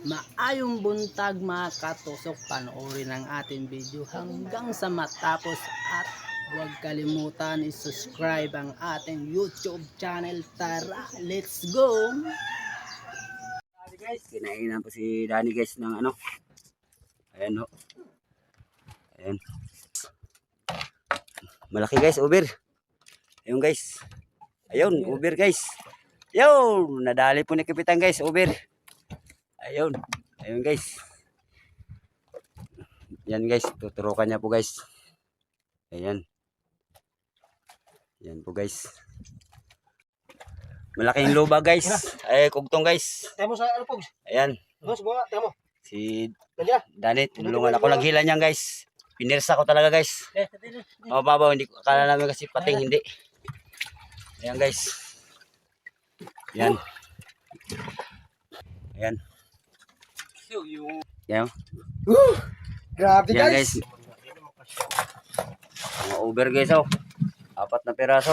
Maayong buntag mga katusok, panoorin ang ating video hanggang sa matapos at huwag kalimutan i-subscribe ang ating YouTube channel. Tara, let's go! Guys, kinainan po si Danny guys ng ano. Ayan o. Ayan. Malaki guys, uber. Ayun guys. Ayun, uber guys. Ayun, nadali po ni Kapitan guys, uber. Ayun. Ayun guys. Yan guys, tuturukan niya po guys. Ayan. Yan po guys. Malaking luba guys. Ay, kugtong guys. Temo sa ano po? Ayan. Boss, buha, temo. Si Kanya. Danny, tulungan ako laghila niyan guys. Pinirsa ko talaga guys. O babaw, hindi ko akala namin kasi pating hindi. Ayan guys. Ayan. Ayan. Ayan. Grabe Ayan guys. guys. Mga uber guys oh. 4 na piraso.